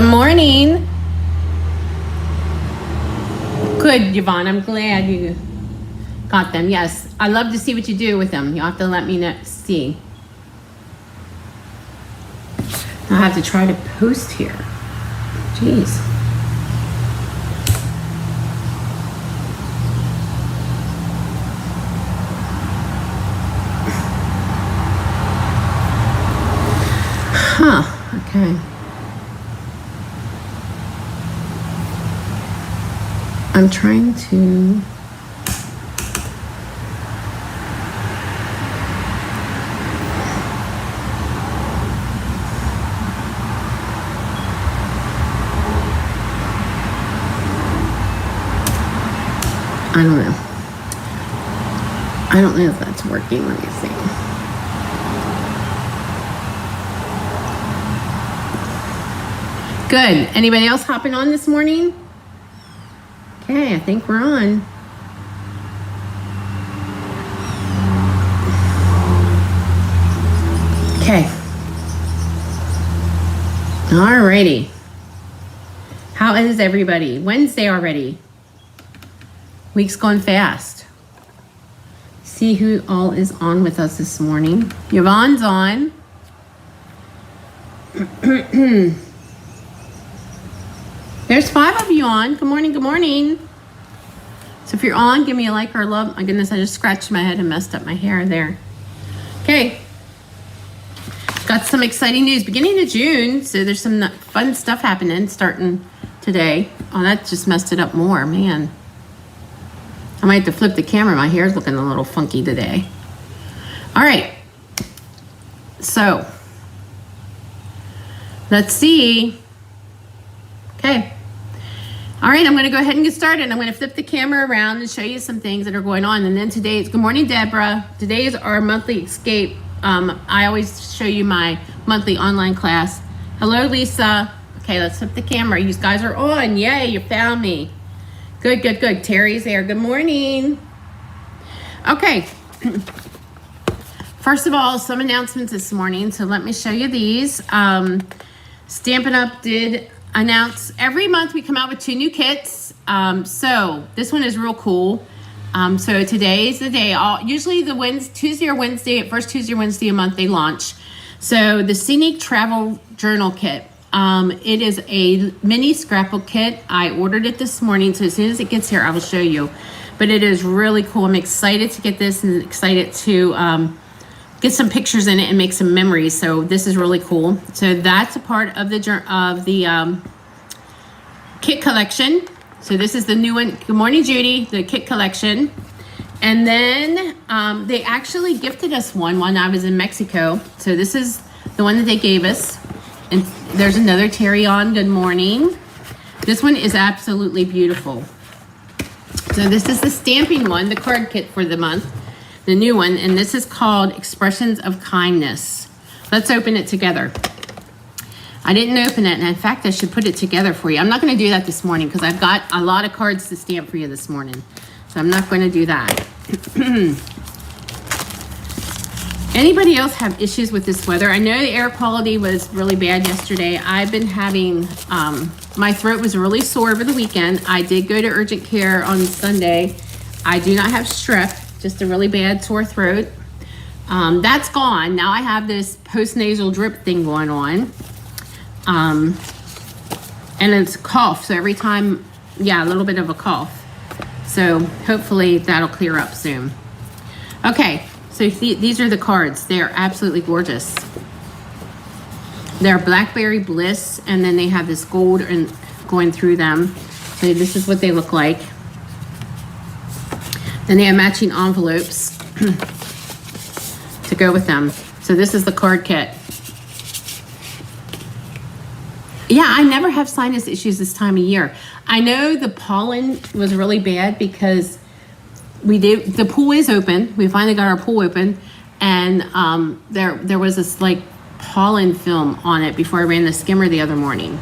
Good morning. Good, Yvonne. I'm glad you got them. Yes, I love to see what you do with them. You'll have to let me see. I'll have to try to post here. Jeez. Huh, okay. I'm trying to... I don't know. I don't know if that's working. Let me see. Good. Anybody else hopping on this morning? Okay, I think we're on. Okay. Alrighty. How is everybody? Wednesday already. Week's going fast. See who all is on with us this morning. Yvonne's on. There's 5 of you on. Good morning, good morning. So if you're on, give me a like or a love. My goodness, I just scratched my head and messed up my hair there. Okay. Got some exciting news. Beginning of June, so there's some fun stuff happening starting today. Oh, that just messed it up more, man. I might have to flip the camera. My hair's looking a little funky today. All right. So, let's see. Okay. All right, I'm going to go ahead and get started. I'm going to flip the camera around and show you some things that are going on. And then today, good morning, Deborah. Today is our monthly escape. I always show you my monthly online class. Hello, Lisa. Okay, let's flip the camera. You guys are on. Yay, you found me. Good, good, good. Terry's there. Good morning. Okay. First of all, some announcements this morning. So let me show you these. Stampin' Up! Did announce every month we come out with 2 new kits. So this one is real cool. So today's the day. Usually the Tuesday or Wednesday, first Tuesday or Wednesday a month they launch. So the Scenic Travel Journal Kit. It is a mini scrapbook kit. I ordered it this morning, so as soon as it gets here, I will show you. But it is really cool. I'm excited to get this and excited to get some pictures in it and make some memories. So this is really cool. So that's a part of the kit collection. So this is the new one. Good morning, Judy. The kit collection. And then they actually gifted us one when I was in Mexico. So this is the one that they gave us. And there's another Terry on. Good morning. This one is absolutely beautiful. So this is the stamping one, the card kit for the month, the new one. And this is called Expressions of Kindness. Let's open it together. I didn't open it. And in fact, I should put it together for you. I'm not going to do that this morning because I've got a lot of cards to stamp for you this morning. So I'm not going to do that. Anybody else have issues with this weather? I know the air quality was really bad yesterday. I've been having, my throat was really sore over the weekend. I did go to urgent care on Sunday. I do not have strep, just a really bad sore throat. That's gone. Now I have this post-nasal drip thing going on. And it's a cough. So every time, yeah, a little bit of a cough. So hopefully that'll clear up soon. Okay. So these are the cards. They're absolutely gorgeous. They're Blackberry Bliss, and then they have this gold and going through them. So this is what they look like. Then they have matching envelopes to go with them. So this is the card kit. Yeah, I never have sinus issues this time of year. I know the pollen was really bad because the pool is open. We finally got our pool open, and there was this like pollen film on it before I ran the skimmer the other morning.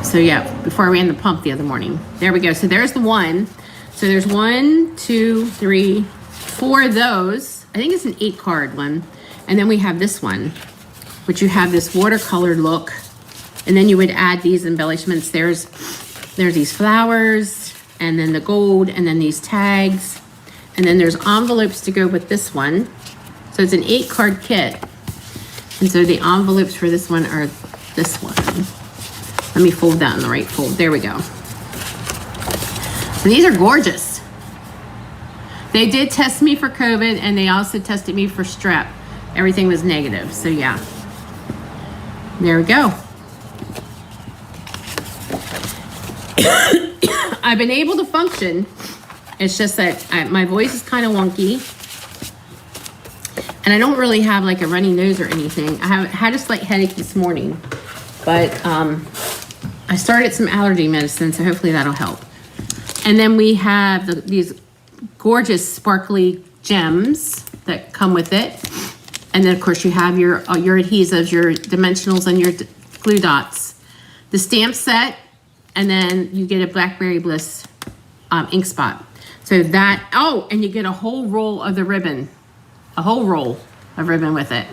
So yeah, before I ran the pump the other morning. There we go. So there's the one. So there's 1, 2, 3, 4 of those. I think it's an 8-card one. And then we have this one, which you have this watercolor look. And then you would add these embellishments. There's these flowers, and then the gold, and then these tags. And then there's envelopes to go with this one. So it's an 8-card kit. And so the envelopes for this one are this one. Let me fold that in the right fold. There we go. And these are gorgeous. They did test me for COVID, and they also tested me for strep. Everything was negative, so yeah. There we go. I've been able to function. It's just that my voice is kind of wonky. And I don't really have like a runny nose or anything. I had a slight headache this morning. But I started some allergy medicine, so hopefully that'll help. And then we have these gorgeous sparkly gems that come with it. And then, of course, you have your adhesives, your dimensionals, and your glue dots. The stamp set, and then you get a Blackberry Bliss ink spot. So that, oh, and you get a whole roll of the ribbon. A whole roll of ribbon with it.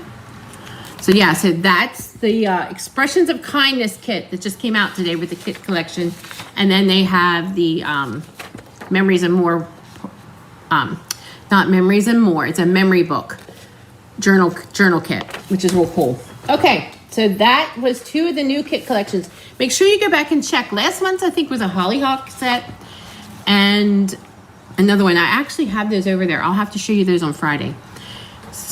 So yeah, so that's the Expressions of Kindness kit that just came out today with the kit collection. And then they have the Memories and More, not Memories and More, it's a memory book journal kit, which is real cool. Okay, so that was 2 of the new kit collections. Make sure you go back and check. Last month's, I think, was a Hollyhock set and another one. I actually have those over there. I'll have to show you those on Friday.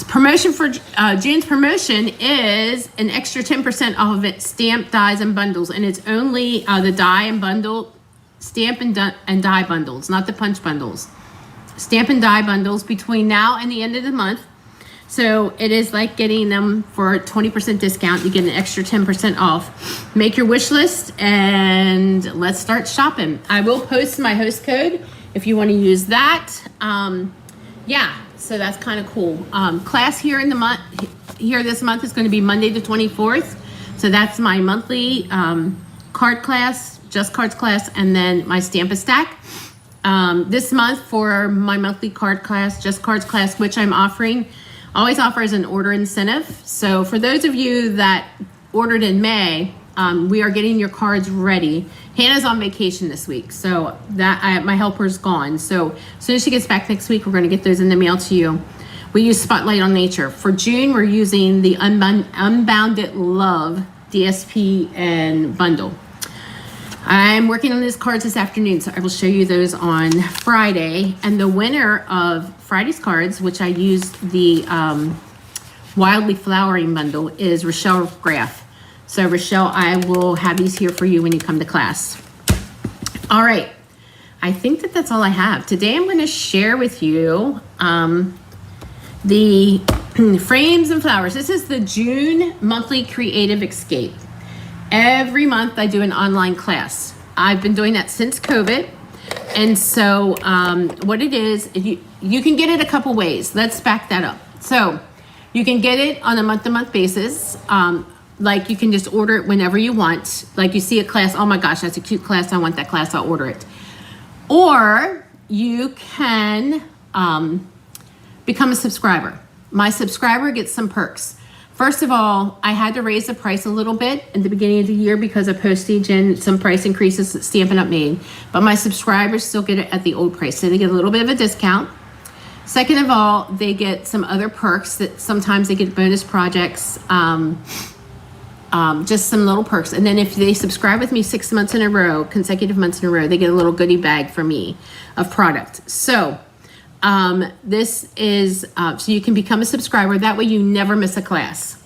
Promotion for June's promotion is an extra 10% off of it, stamp, dies, and bundles. And it's only the die and bundle, stamp and die bundles, not the punch bundles. Stamp and die bundles between now and the end of the month. So it is like getting them for a 20% discount. You get an extra 10% off. Make your wish list and let's start shopping. I will post my host code if you want to use that. Yeah, so that's kind of cool. Class here this month is going to be Monday the 24th. So that's my monthly card class, Just Cards class, and then my Stamp-A-Stack. This month for my monthly card class, Just Cards class, which I'm offering, always offer as an order incentive. So for those of you that ordered in May, we are getting your cards ready. Hannah's on vacation this week, so that my helper's gone. So as soon as she gets back next week, we're going to get those in the mail to you. We use Spotlight on Nature. For June, we're using the Unbounded Love DSP and bundle. I'm working on these cards this afternoon, so I will show you those on Friday. And the winner of Friday's cards, which I used the Wildly Flowering bundle, is Rochelle Graff. So Rochelle, I will have these here for you when you come to class. All right, I think that's all I have. Today I'm going to share with you the frames and flowers. This is the June monthly Creative Escape. Every month I do an online class. I've been doing that since COVID. And so what it is, you can get it a couple ways. Let's back that up. So you can get it on a month-to-month basis. Like you can just order it whenever you want. Like you see a class, oh my gosh, that's a cute class. I want that class, I'll order it. Or you can become a subscriber. My subscriber gets some perks. First of all, I had to raise the price a little bit at the beginning of the year because of postage and some price increases that Stampin' Up! Made. But my subscribers still get it at the old price, so they get a little bit of a discount. Second of all, they get some other perks that sometimes they get bonus projects, just some little perks. And then if they subscribe with me 6 months in a row, consecutive months in a row, they get a little goodie bag from me of product. So this is, so you can become a subscriber. That way you never miss a class.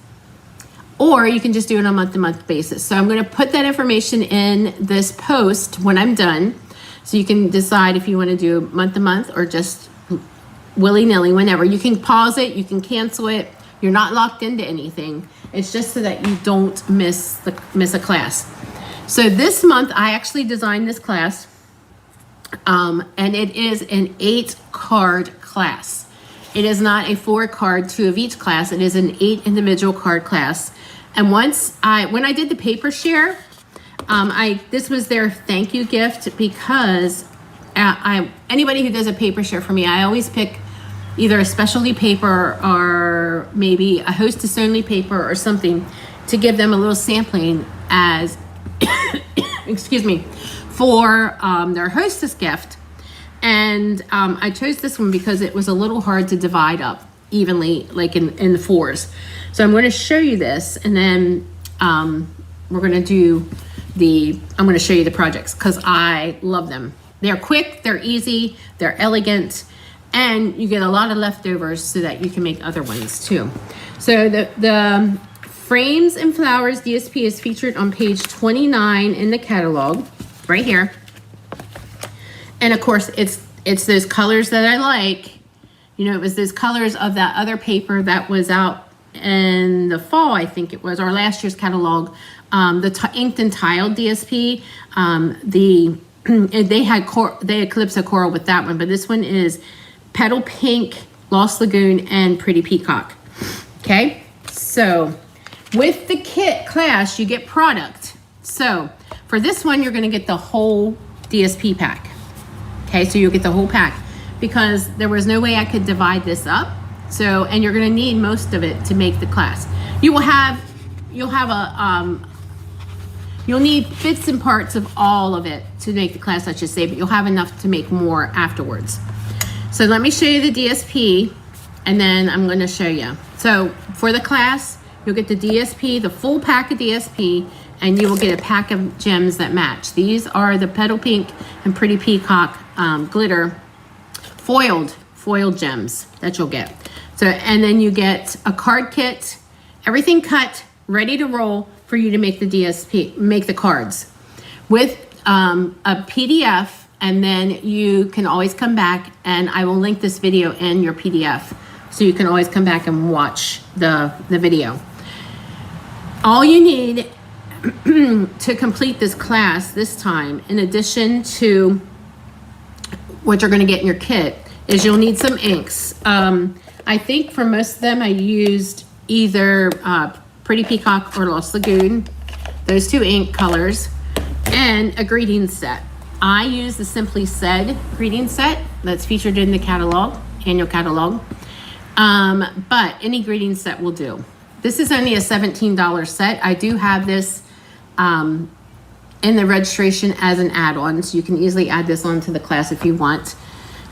Or you can just do it on a month-to-month basis. So I'm going to put that information in this post when I'm done. So you can decide if you want to do month-to-month or just willy-nilly whenever. You can pause it. You can cancel it. You're not locked into anything. It's just so that you don't miss a class. So this month, I actually designed this class. And it is an 8-card class. It is not a 4-card, 2 of each class. It is an 8 individual card class. And when I did the paper share, this was their thank you gift because anybody who does a paper share for me, I always pick either a specialty paper or maybe a hostess only paper or something. to give them a little sampling as, excuse me, for their hostess gift. And I chose this one because it was a little hard to divide up evenly, like in the fours. So I'm going to show you this, and then we're going to do I'm going to show you the projects because I love them. They're quick, they're easy, they're elegant, and you get a lot of leftovers so that you can make other ones too. So the Frames and Flowers DSP is featured on page 29 in the catalog, right here. And of course, it's those colors that I like. You know, it was those colors of that other paper that was out in the fall, I think it was, or last year's catalog. The inked and tiled DSP. They had Calypso Coral with that one, but this one is Petal Pink, Lost Lagoon, and Pretty Peacock. Okay, so with the kit class, you get product. So for this one, you're going to get the whole DSP pack. Okay, so you'll get the whole pack because there was no way I could divide this up. So, and you're going to need most of it to make the class. You'll need bits and parts of all of it to make the class, let's just say, but you'll have enough to make more afterwards. So let me show you the DSP, and then I'm going to show you. So for the class, you'll get the DSP, the full pack of DSP, and you will get a pack of gems that match. These are the Petal Pink and Pretty Peacock glitter foiled gems that you'll get. So, and then you get a card kit, everything cut, ready to roll for you to make the DSP, make the cards with a PDF, and then you can always come back, and I will link this video in your PDF, so you can always come back and watch the video. All you need to complete this class this time, in addition to what you're going to get in your kit, is you'll need some inks. I think for most of them I used either Pretty Peacock or Lost Lagoon, those two ink colors, and a greeting set. I use the Simply Said greeting set that's featured in the catalog, annual catalog, but any greeting set will do. This is only a $17 set. I do have this in the registration as an add-on, so you can easily add this onto the class if you want.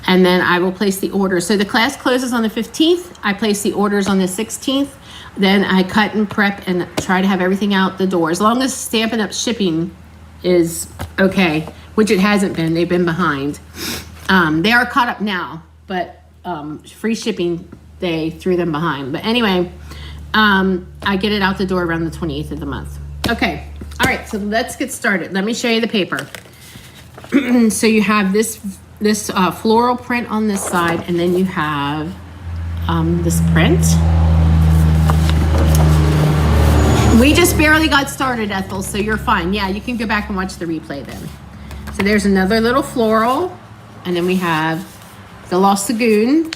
And then I will place the order. So the class closes on the 15th. I place the orders on the 16th. Then I cut and prep and try to have everything out the door. As long as Stampin' Up! Shipping is okay, which it hasn't been. They've been behind. They are caught up now, but free shipping, they threw them behind. But anyway, I get it out the door around the 28th of the month. Okay, all right, so let's get started. Let me show you the paper. So you have this floral print on this side, and then you have this print. We just barely got started, Ethel, so you're fine. Yeah, you can go back and watch the replay then. So there's another little floral, and then we have the Lost Lagoon,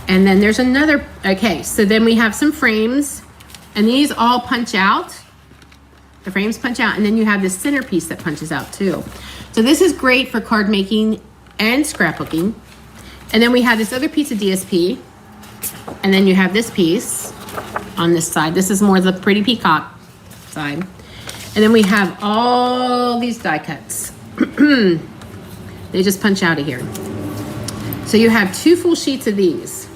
and then there's another. Okay, so then we have some frames, and these all punch out. The frames punch out, and then you have this centerpiece that punches out too. So this is great for card making and scrapbooking. And then we have this other piece of DSP, and then you have this piece on this side. This is more the Pretty Peacock side. And then we have all these die cuts. They just punch out of here. So you have 2 full sheets of these.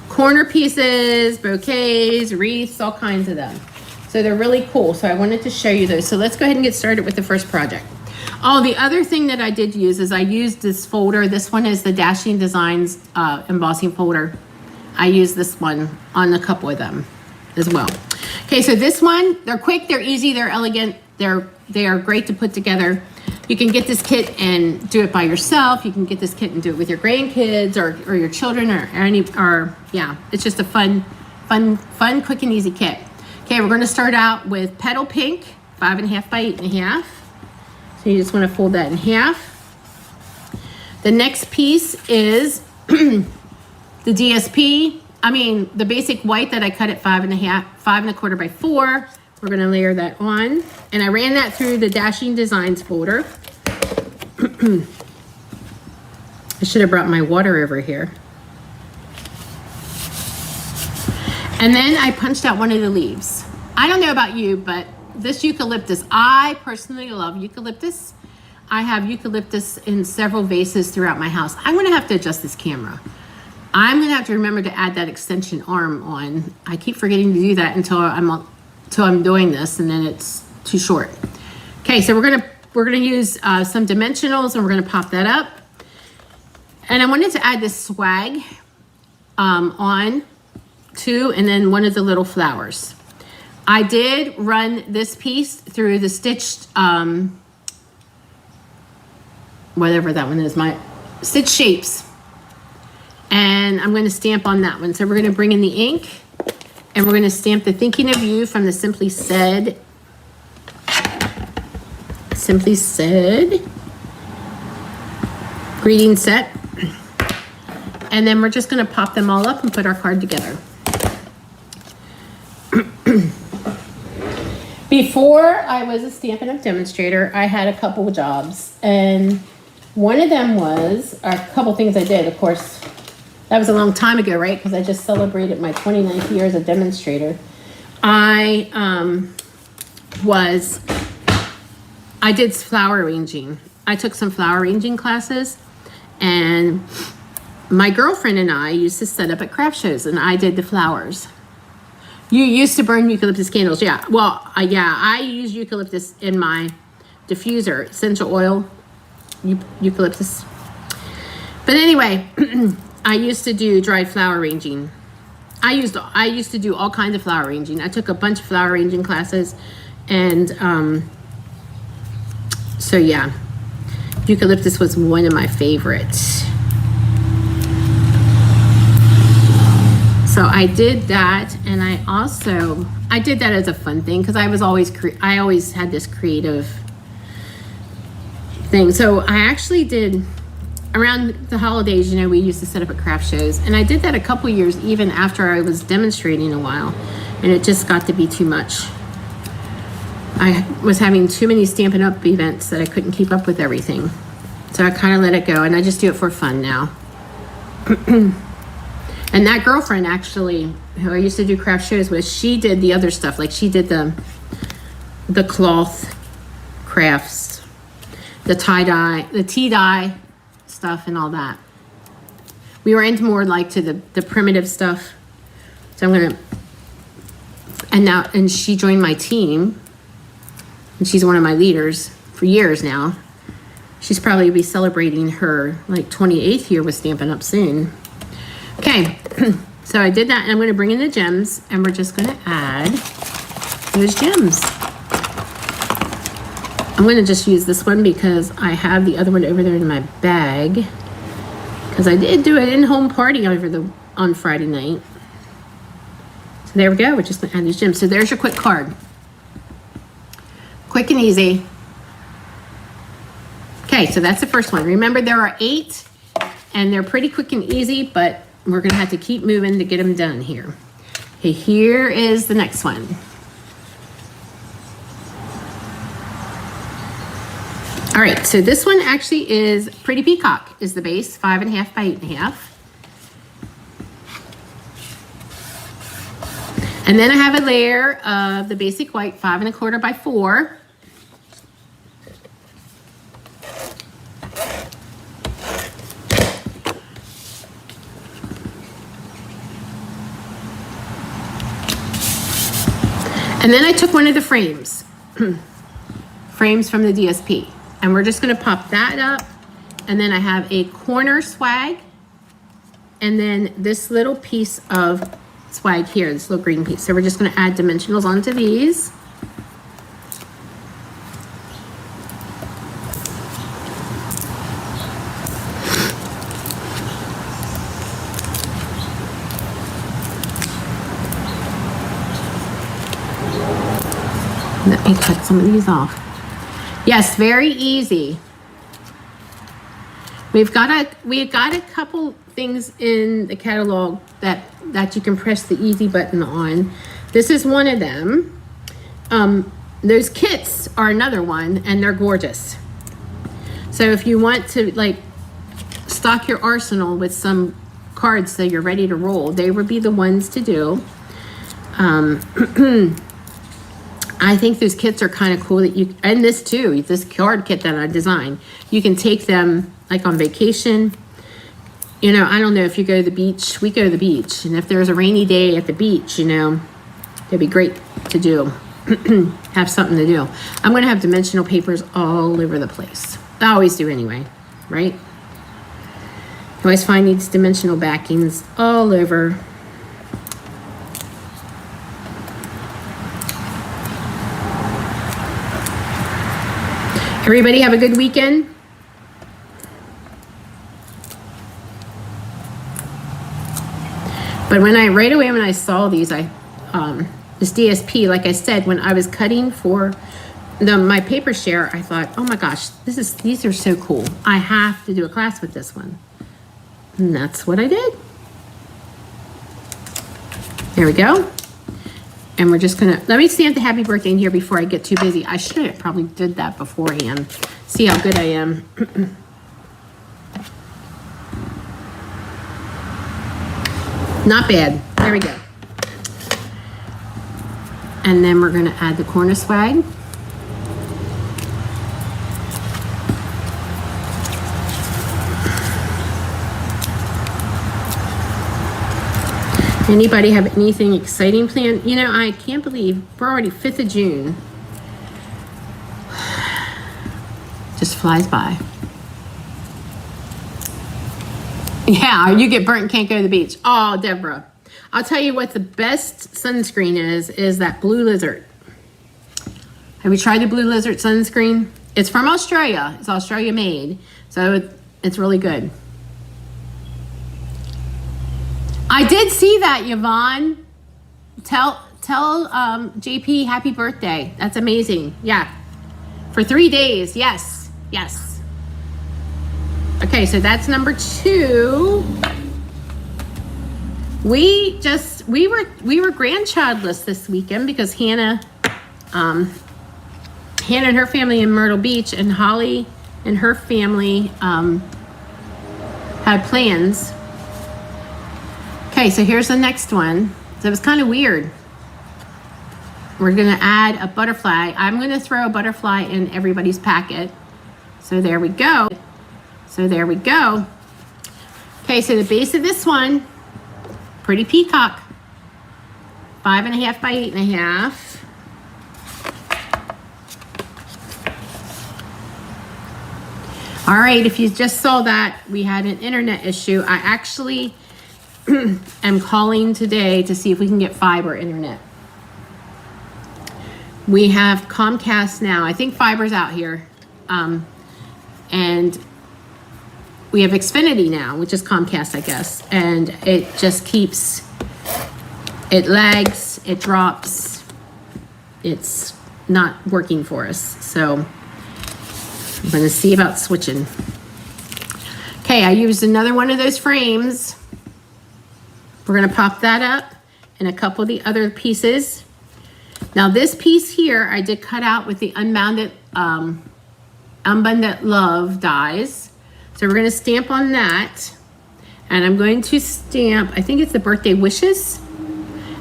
Corner pieces, bouquets, wreaths, all kinds of them. So they're really cool. So I wanted to show you those. So let's go ahead and get started with the first project. Oh, the other thing that I did use is I used this folder. This one is the Dashing Designs embossing folder. I used this one on a couple of them as well. Okay, so this one, they're quick, they're easy, they're elegant, they are great to put together. You can get this kit and do it by yourself. You can get this kit and do it with your grandkids or your children or yeah, it's just a fun, quick and easy kit. Okay, we're gonna start out with Petal Pink, 5.5 by 8.5. So you just wanna fold that in half. The next piece is the DSP. I mean, the basic white that I cut at 5.25 by 4. We're gonna layer that on. And I ran that through the Dashing Designs folder. I should have brought my water over here. And then I punched out one of the leaves. I don't know about you, but this eucalyptus, I personally love eucalyptus. I have eucalyptus in several vases throughout my house. I'm gonna have to adjust this camera. I'm gonna have to remember to add that extension arm on. I keep forgetting to do that until I'm doing this, and then it's too short. Okay, so we're gonna use some dimensionals, and we're gonna pop that up. And I wanted to add this swag on too, and then one of the little flowers. I did run this piece through the stitched, whatever that one is, my Stitch Shapes. And I'm going to stamp on that one. So we're going to bring in the ink, and we're going to stamp the Thinking of You from the Simply Said greeting set. And then we're just going to pop them all up and put our card together. Before I was a Stampin' Up! Demonstrator, I had a couple of jobs, and one of them was a couple things I did. Of course, that was a long time ago, right? Because I just celebrated my 29th year as a demonstrator. I did flower arranging. I took some flower arranging classes, and my girlfriend and I used to set up at craft shows, and I did the flowers. You used to burn eucalyptus candles, yeah. Well, yeah, I use eucalyptus in my diffuser, essential oil, eucalyptus. But anyway, I used to do dried flower arranging. I used to do all kinds of flower arranging. I took a bunch of flower arranging classes, and so yeah, eucalyptus was one of my favorites. So I did that, and I did that as a fun thing because I always had this creative thing. So I actually did, around the holidays, you know, we used to set up at craft shows, and I did that a couple years even after I was demonstrating a while, and it just got to be too much. I was having too many Stampin' Up! Events that I couldn't keep up with everything. So I kind of let it go, and I just do it for fun now. And that girlfriend, actually, who I used to do craft shows with, she did the other stuff. Like, she did the cloth crafts, the tie-dye, the tea-dye stuff and all that. We were into more like to the primitive stuff. So I'm gonna, and she joined my team, and she's one of my leaders for years now. She's probably be celebrating her like 28th year with Stampin' Up! Soon. Okay, so I did that, and I'm going to bring in the gems, and we're just going to add those gems. I'm going to just use this one because I have the other one over there in my bag, because I did do an in-home party on Friday night. So there we go. We're just going to add these gems. So there's your quick card. Quick and easy. Okay, so that's the first one. Remember, there are 8, and they're pretty quick and easy, but we're gonna have to keep moving to get them done here. Okay, here is the next one. All right, so this one actually is Pretty Peacock is the base, 5.5 by 8.5. And then I have a layer of the basic white, 5 1/4 by 4. And then I took one of the frames, frames from the DSP, and we're just gonna pop that up. And then I have a corner swag, and then this little piece of swag here, this little green piece. So we're just gonna add dimensionals onto these. Let me cut some of these off. Yes, very easy. We've got a couple things in the catalog that you can press the easy button on. This is one of them. Those kits are another one, and they're gorgeous. So if you want to like stock your arsenal with some cards so you're ready to roll, they would be the ones to do. I think those kits are kind of cool that you, and this too, this card kit that I designed, you can take them like on vacation. You know, I don't know if you go to the beach, we go to the beach, and if there's a rainy day at the beach, you know, it'd be great to do, have something to do. I'm going to have dimensional papers all over the place. I always do anyway, right? You always find these dimensional backings all over. Everybody have a good weekend. But right away when I saw these, this DSP, like I said, when I was cutting for my paper share, I thought, oh my gosh, these are so cool. I have to do a class with this one. And that's what I did. There we go. And we're just gonna, let me stamp the happy birthday in here before I get too busy. I should have probably did that beforehand. See how good I am. Not bad. There we go. And then we're gonna add the corner swag. Anybody have anything exciting planned? You know, I can't believe we're already 5th of June. Just flies by. Yeah, you get burnt and can't go to the beach. Oh, Deborah. I'll tell you what the best sunscreen is that Blue Lizard. Have you tried the Blue Lizard sunscreen? It's from Australia. It's Australia made. So it's really good. I did see that, Yvonne. Tell JP happy birthday. That's amazing. Yeah. For 3 days. Yes. Yes. Okay, so that's number 2. We were grandchildless this weekend because Hannah and her family in Myrtle Beach, and Holly and her family had plans. Okay, so here's the next one. So it was kind of weird. We're gonna add a butterfly. I'm gonna throw a butterfly in everybody's packet. So there we go. So there we go. Okay, so the base of this one, pretty peacock. 5.5 by 8.5. All right, if you just saw that, we had an internet issue. I actually am calling today to see if we can get fiber internet. We have Comcast now. I think fiber's out here. And we have Xfinity now, which is Comcast, I guess. And it just keeps, it lags, it drops. It's not working for us. So I'm gonna see about switching. Okay, I used another one of those frames. We're gonna pop that up and a couple of the other pieces. Now this piece here, I did cut out with the Unbounded Love dies. So we're gonna stamp on that. And I'm going to stamp, I think it's the birthday wishes.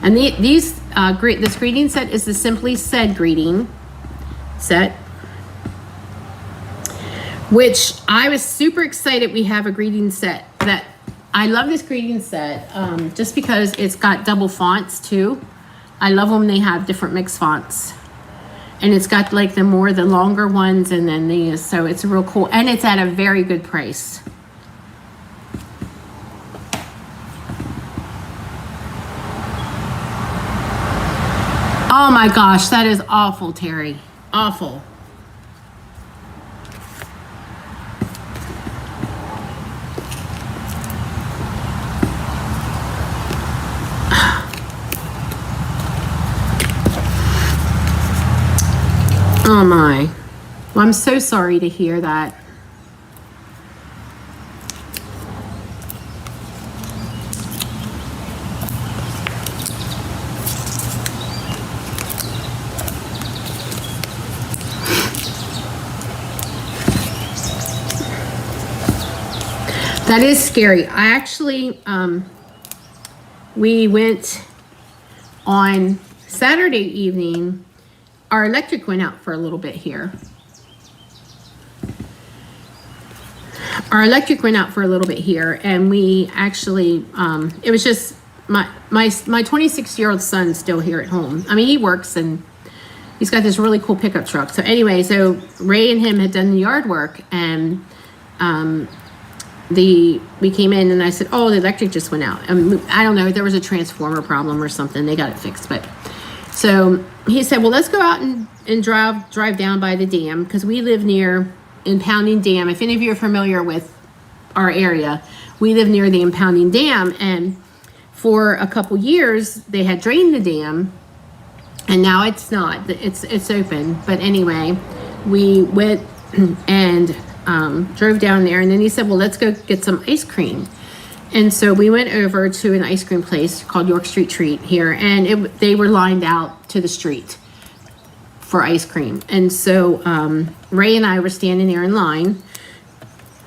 And this greeting set is the Simply Said greeting set, which I was super excited we have a greeting set. That I love this greeting set just because it's got double fonts too. I love when they have different mixed fonts. And it's got like the longer ones and then these, so it's real cool. And it's at a very good price. Oh my gosh, that is awful, Terry. Awful. Oh my. Well, I'm so sorry to hear that. That is scary. I actually, we went on Saturday evening, our electric went out for a little bit here. Our electric went out for a little bit here, and we actually, it was just my 26-year-old son's still here at home. I mean, he works and he's got this really cool pickup truck. So anyway, so Ray and him had done the yard work, and we came in and I said, oh, the electric just went out. I don't know, there was a transformer problem or something. They got it fixed, but so he said, well, let's go out and drive down by the dam, because we live near Impounding Dam. If any of you are familiar with our area, we live near the Impounding Dam, and for a couple years they had drained the dam, and now it's not. It's open. But anyway, we went and drove down there, and then he said, well, let's go get some ice cream. And so we went over to an ice cream place called York Street Treat here, and they were lined out to the street for ice cream. And so Ray and I were standing there in line,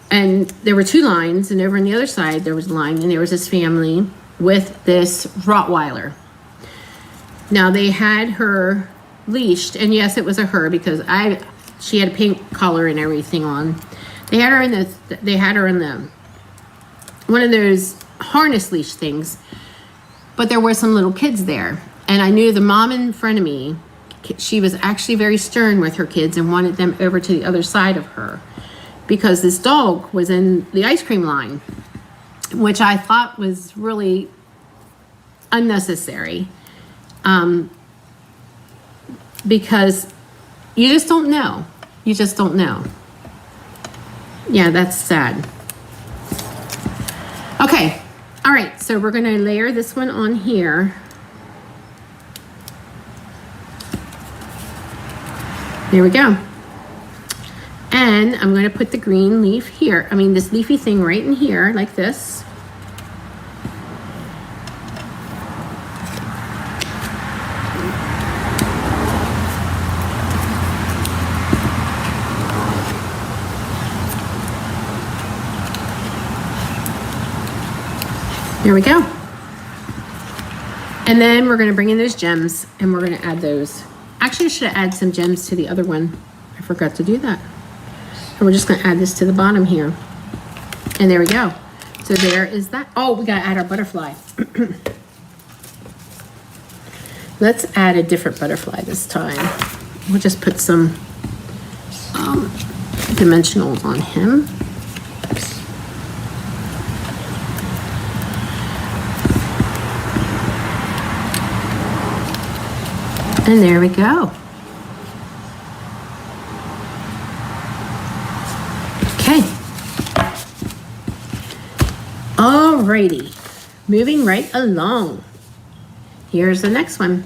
and there were two lines, and over on the other side there was a line, and there was this family with this Rottweiler. Now they had her leashed, and yes, it was a her, because she had a pink collar and everything on. They had her in the one of those harness leash things, but there were some little kids there, and I knew the mom in front of me, she was actually very stern with her kids and wanted them over to the other side of her, because this dog was in the ice cream line, which I thought was really unnecessary, because you just don't know. You just don't know. Yeah, that's sad. Okay, all right, so we're gonna layer this one on here. There we go. And I'm going to put the green leaf here. I mean, this leafy thing right in here, like this. There we go. And then we're going to bring in those gems, and we're going to add those. Actually, I should have added some gems to the other one. I forgot to do that. And we're just going to add this to the bottom here. And there we go. So there is that. Oh, we got to add our butterfly. Let's add a different butterfly this time. We'll just put some dimensionals on him. And there we go. Okay. Alrighty. Moving right along. Here's the next one.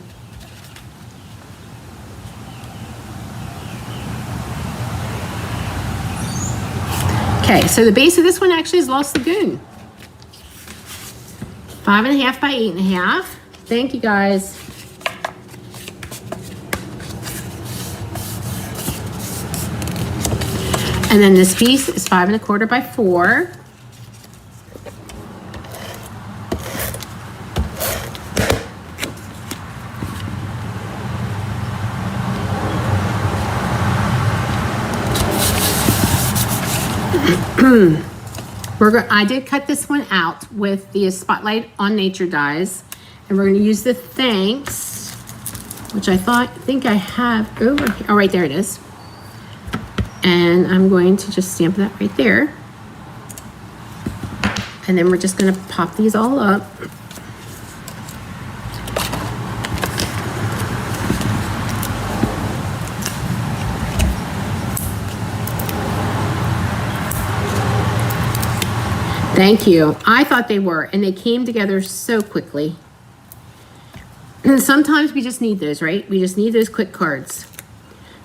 Okay, so the base of this one actually is Lost Lagoon. 5.5 by 8.5. Thank you guys. And then this piece is 5.25 by 4. I did cut this one out with the Spotlight on Nature dies, and we're going to use the Thanks, which I think I have over here. Oh, right there it is. And I'm going to just stamp that right there. And then we're just going to pop these all up. Thank you. I thought they were, and they came together so quickly. And sometimes we just need those, right? We just need those quick cards.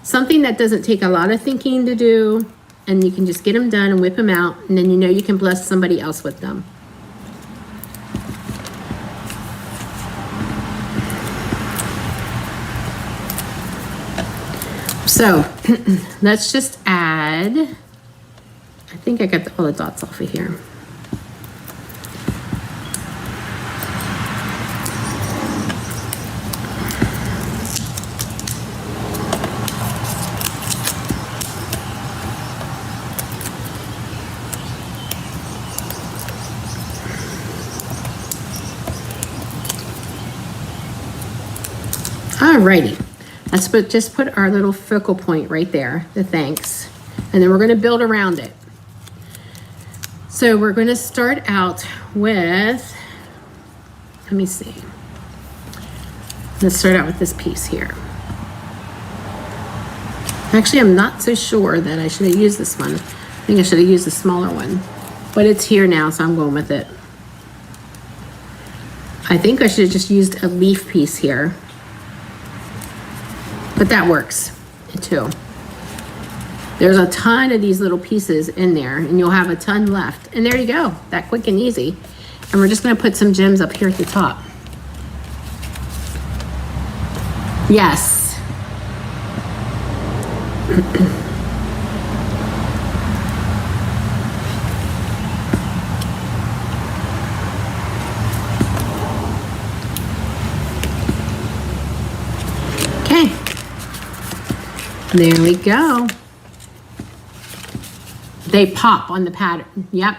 Something that doesn't take a lot of thinking to do, and you can just get them done and whip them out, and then you know you can bless somebody else with them. So let's just add, I think I got all the dots off of here. Alrighty, just put our little focal point right there, the thanks. And then we're gonna build around it. So we're gonna start out with, let me see. Let's start out with this piece here. Actually, I'm not so sure that I should have used this one. I think I should have used the smaller one, but it's here now, so I'm going with it. I think I should have just used a leaf piece here, but that works too. There's a ton of these little pieces in there, and you'll have a ton left. And there you go, that quick and easy. And we're just gonna put some gems up here at the top. Yes. Okay. There we go. They pop on the pattern. Yep.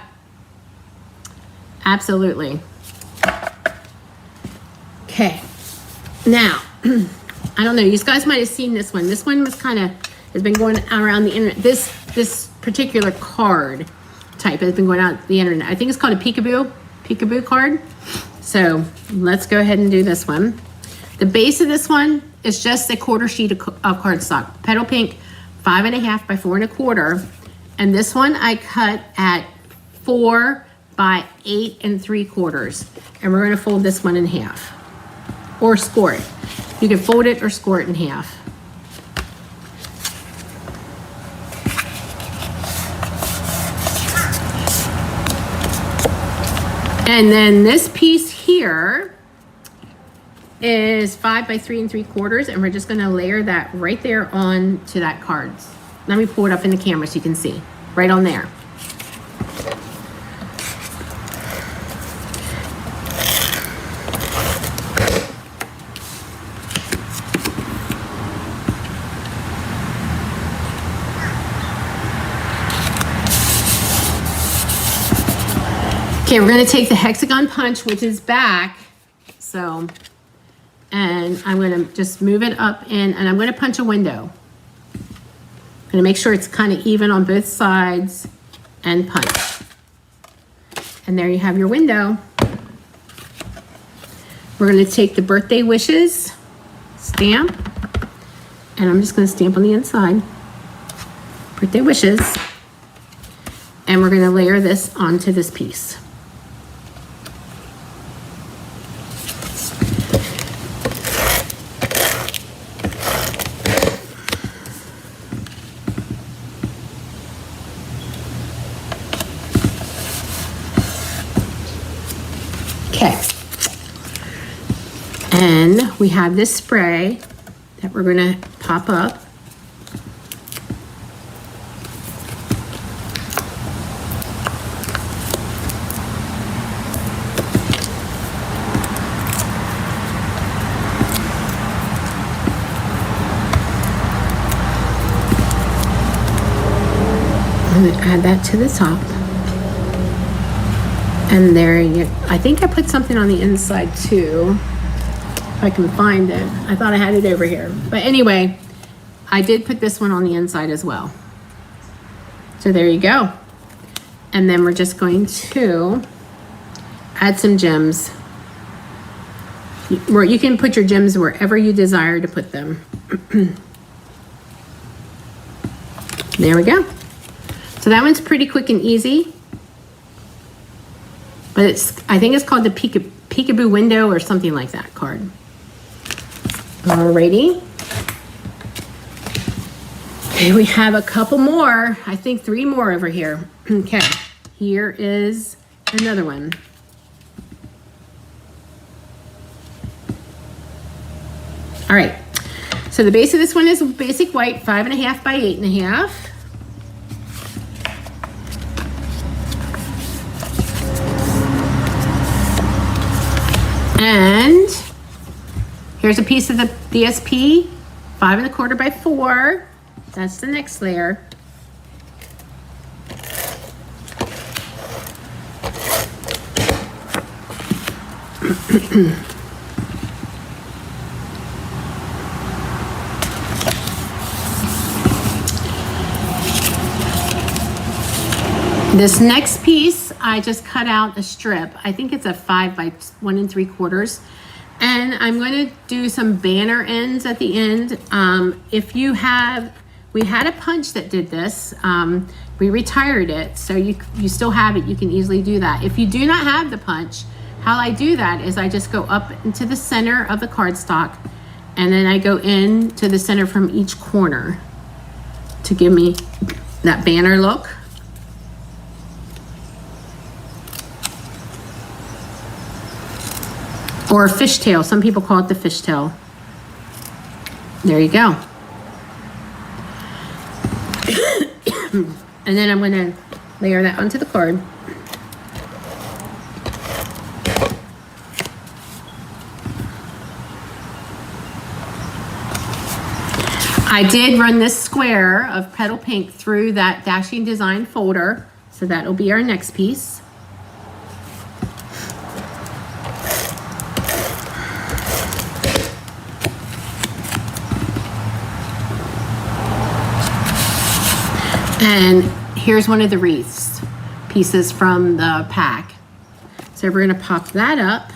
Absolutely. Okay. Now, I don't know, you guys might have seen this one. This one was has been going around the internet. This particular card type has been going out the internet. I think it's called a peekaboo card. So let's go ahead and do this one. The base of this one is just a quarter sheet of cardstock. Petal Pink 5.5 by 4 1/4. And this one I cut at 4 by 8 3/4. And we're gonna fold this one in half. Or score it. You can fold it or score it in half. And then this piece here is 5 by 3 3/4, and we're just gonna layer that right there on to that card. Let me pull it up in the camera so you can see. Right on there. Okay, we're gonna take the hexagon punch, which is back. So, and I'm gonna just move it up in, and I'm gonna punch a window. I'm gonna make sure it's kind of even on both sides and punch. And there you have your window. We're gonna take the birthday wishes stamp, and I'm just gonna stamp on the inside. Birthday wishes. And we're gonna layer this onto this piece. Okay, and we have this spray that we're gonna pop up. I'm gonna add that to the top. And there you, I think I put something on the inside too, if I can find it. I thought I had it over here. But anyway, I did put this one on the inside as well. So there you go. And then we're just going to add some gems. Where you can put your gems wherever you desire to put them. There we go. So that one's pretty quick and easy. But I think it's called the peekaboo window or something like that card. Alrighty. Okay, we have a couple more. I think 3 more over here. Okay, here is another one. All right, so the base of this one is basic white, 5.5 by 8.5. And here's a piece of the DSP, 5 1/4 by 4. That's the next layer. This next piece, I just cut out a strip. I think it's a 5 by 1 3/4. And I'm going to do some banner ends at the end. We had a punch that did this. We retired it, so you still have it. You can easily do that. If you do not have the punch, how I do that is I just go up into the center of the cardstock, and then I go in to the center from each corner to give me that banner look. Or a fishtail. Some people call it the fishtail. There you go. And then I'm going to layer that onto the card. I did run this square of Petal Pink through that Dashing Design folder, so that'll be our next piece. And here's one of the wreaths pieces from the pack. So we're going to pop that up.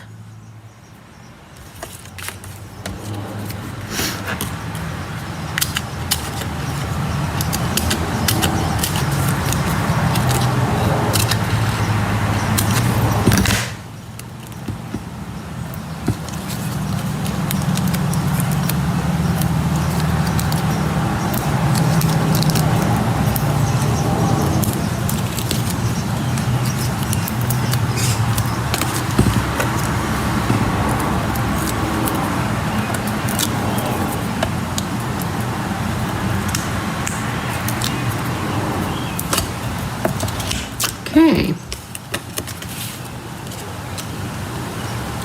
Okay.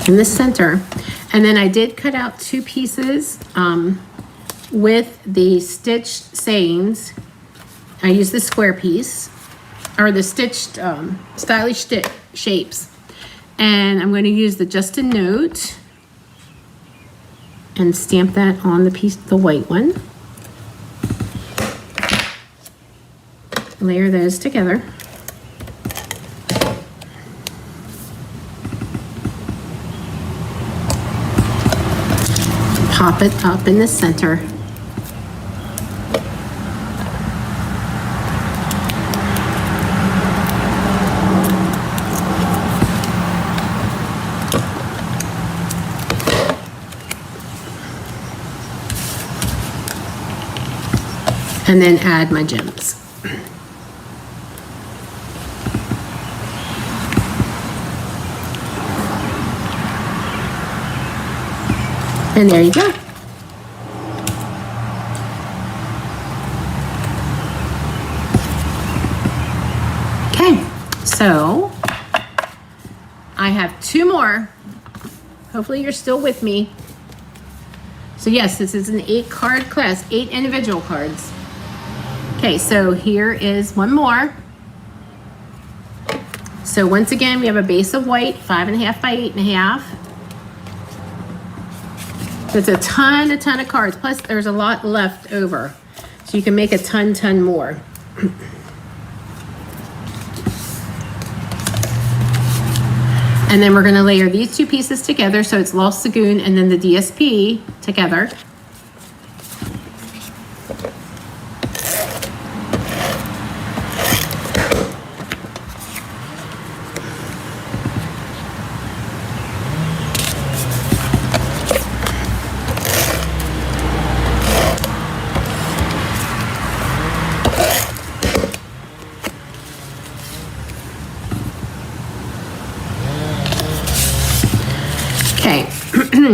In the center. And then I did cut out 2 pieces with the stitched sayings. I used the square piece, or the stitched stylish shapes. And I'm going to use the Just a Note and stamp that on the piece, the white one. Layer those together. Pop it up in the center. And then add my gems. And there you go. Okay, so I have 2 more. Hopefully you're still with me. So yes, this is an 8 card class, 8 individual cards. Okay, so here is one more. So once again, we have a base of white, 5.5 by 8.5. It's a ton of cards. Plus, there's a lot left over. So you can make a ton more. And then we're going to layer these 2 pieces together. So it's Lost Lagoon and then the DSP together.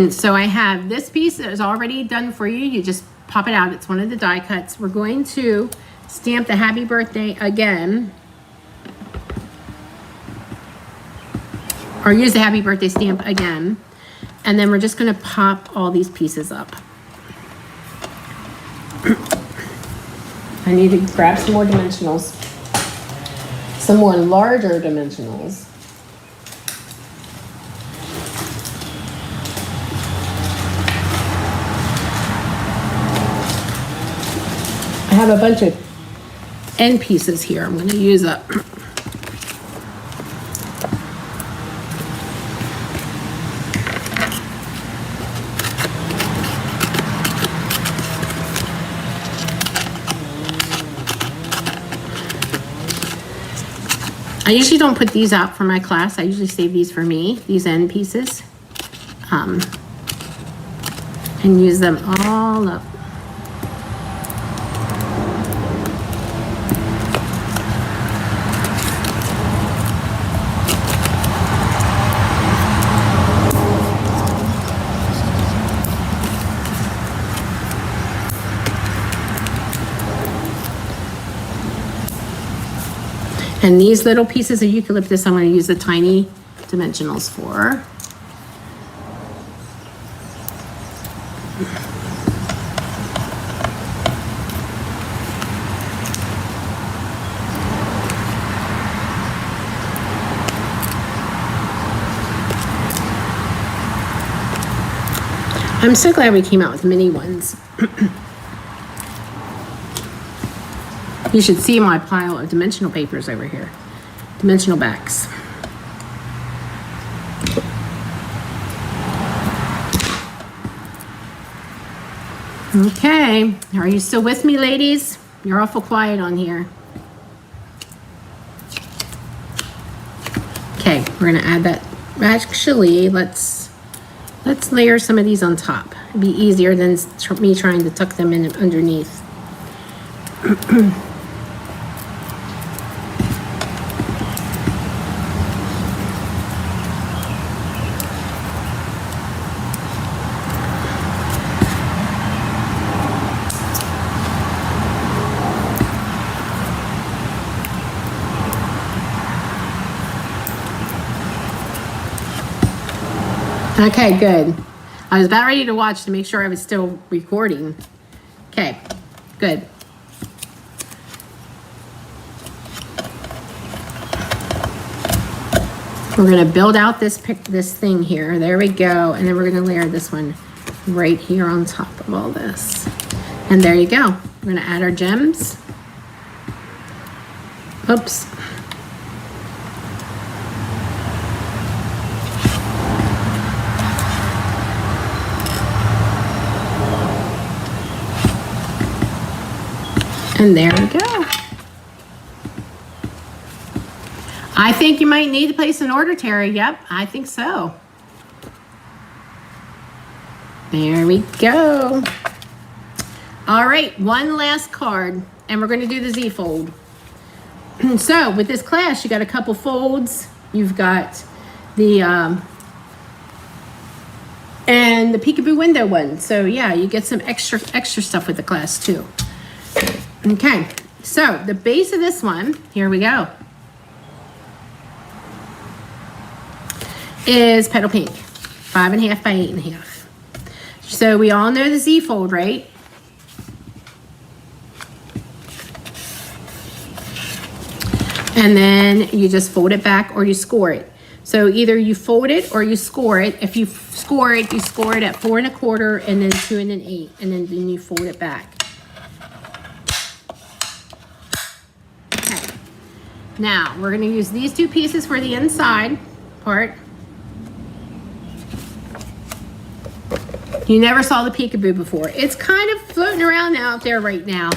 So I have this piece that is already done for you. You just pop it out. It's one of the die cuts. We're going to stamp the happy birthday again. Or use the happy birthday stamp again. And then we're just going to pop all these pieces up. I need to grab some more dimensionals. Some more larger dimensionals. I have a bunch of end pieces here I'm going to use up. I usually don't put these out for my class. I usually save these for me, these end pieces. And use them all up. And these little pieces of eucalyptus, I'm going to use the tiny dimensionals for. I'm so glad we came out with mini ones. You should see my pile of dimensional papers over here. Dimensional backs. Okay, are you still with me, ladies? You're awful quiet on here. Okay, we're gonna add that. Actually, let's layer some of these on top. It'd be easier than me trying to tuck them in underneath. Okay, good. I was about ready to watch to make sure I was still recording. Okay, good. We're gonna build out this thing here. There we go. And then we're gonna layer this one right here on top of all this. And there you go. We're gonna add our gems. Oops. And there we go. I think you might need to place an order, Terry. Yep, I think so. There we go. All right, one last card, and we're going to do the Z fold. So with this class, you got a couple folds. You've got the and the peekaboo window one. So yeah, you get some extra stuff with the class too. Okay, so the base of this one, here we go, is Petal Pink, 5.5 by 8.5. So we all know the Z fold, right? And then you just fold it back or you score it. So either you fold it or you score it. If you score it, you score it at 4 1/4 and then 2 1/8, and then you fold it back. Now, we're going to use these two pieces for the inside part. You never saw the peekaboo before. It's kind of floating around out there right now.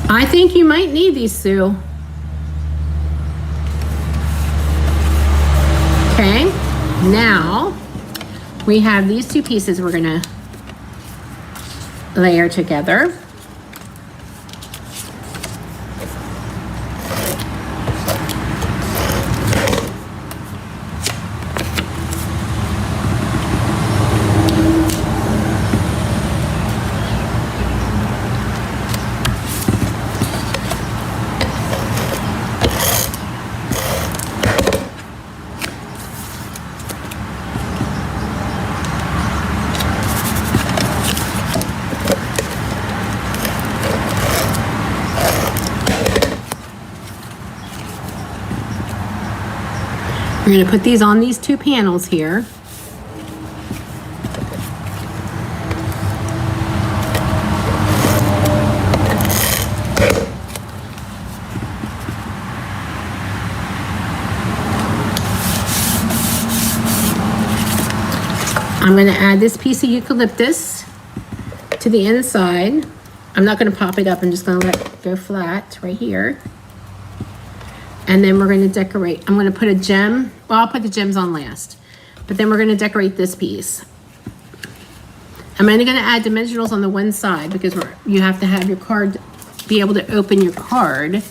I think you might need these, Sue. Okay, now we have these two pieces we're gonna layer together. We're going to put these on these two panels here. I'm going to add this piece of eucalyptus to the inside. I'm not going to pop it up. I'm just going to let it go flat right here. And then we're going to decorate. I'm going to put a gem. Well, I'll put the gems on last. But then we're going to decorate this piece. I'm only going to add dimensionals on the one side because you have to have your card, be able to open your card.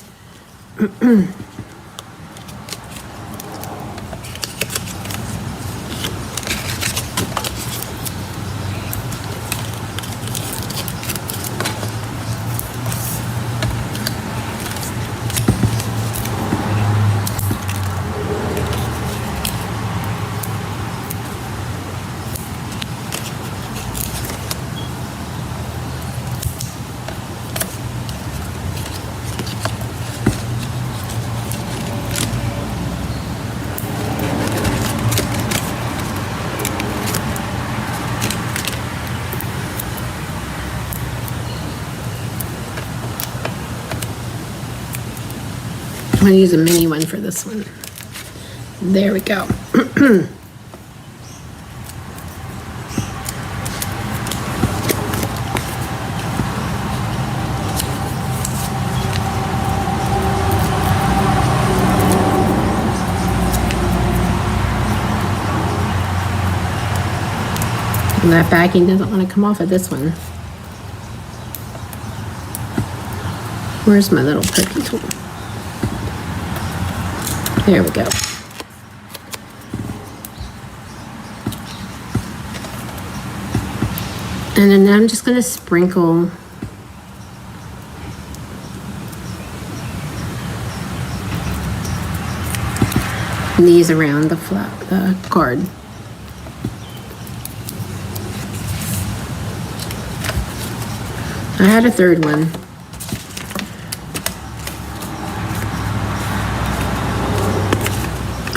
I'm going to use a mini one for this one. There we go. And that backing doesn't want to come off of this one. Where's my little pokey tool? There we go. And then I'm just going to sprinkle these around the card. I had a third one.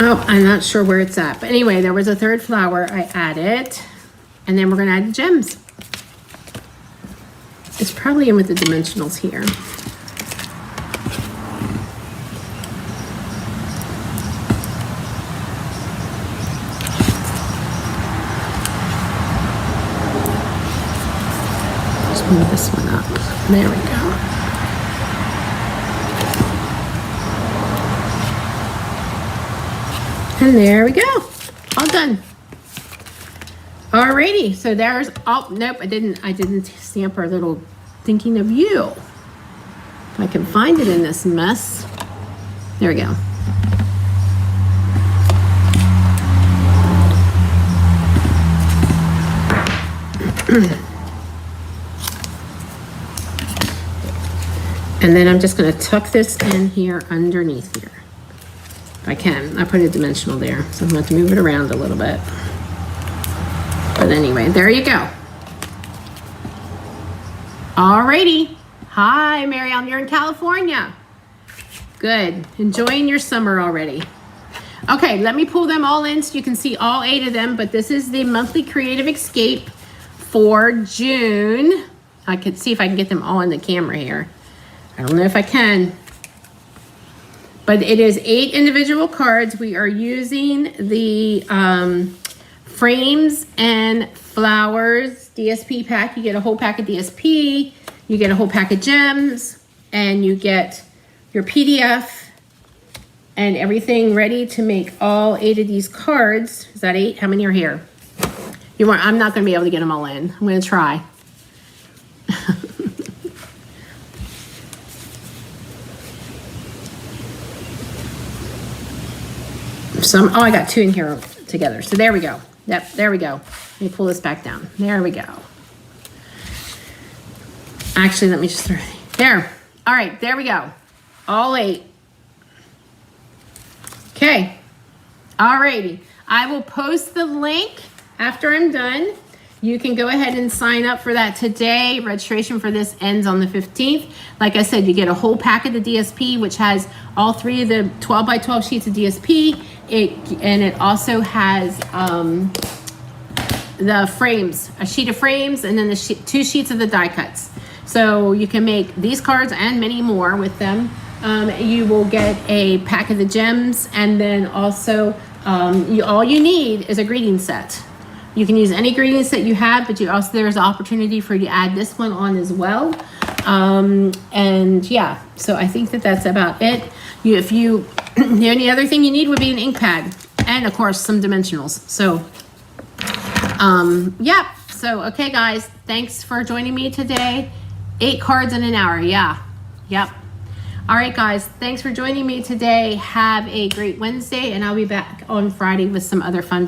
Oh, I'm not sure where it's at. But anyway, there was a third flower I added. And then we're going to add the gems. It's probably in with the dimensionals here. Just move this one up. There we go. And there we go. All done. Alrighty, so there's, oh, nope, I didn't stamp our little thinking of you. If I can find it in this mess. There we go. And then I'm just gonna tuck this in here underneath here. If I can, I put a dimensional there, so I'm gonna have to move it around a little bit. But anyway, there you go. Alrighty. Hi, Mary Ellen, you're in California. Good, enjoying your summer already. Okay, let me pull them all in so you can see all 8 of them, but this is the monthly creative escape for June. I could see if I can get them all in the camera here. I don't know if I can. But it is 8 individual cards. We are using the frames and flowers DSP pack. You get a whole pack of DSP, you get a whole pack of gems, and you get your PDF and everything ready to make all 8 of these cards. Is that 8? How many are here? I'm not going to be able to get them all in. I'm going to try. Oh, I got 2 in here together. So there we go. Yep, there we go. Let me pull this back down. There we go. Actually, let me just throw it there. All right, there we go. All 8. Okay. All righty. I will post the link after I'm done. You can go ahead and sign up for that today. Registration for this ends on the 15th. Like I said, you get a whole pack of the DSP, which has all 3 of the 12 by 12 sheets of DSP. And it also has the frames, a sheet of frames, and then the 2 sheets of the die cuts. So you can make these cards and many more with them. You will get a pack of the gems, and then also all you need is a greeting set. You can use any ingredients that you have, but there's an opportunity for you to add this one on as well. And yeah, so I think that's about it. The only other thing you need would be an ink pad and of course some dimensionals. So yeah, so okay guys, thanks for joining me today. 8 cards in an hour. Yeah, yep. All right guys, thanks for joining me today. Have a great Wednesday, and I'll be back on Friday with some other fun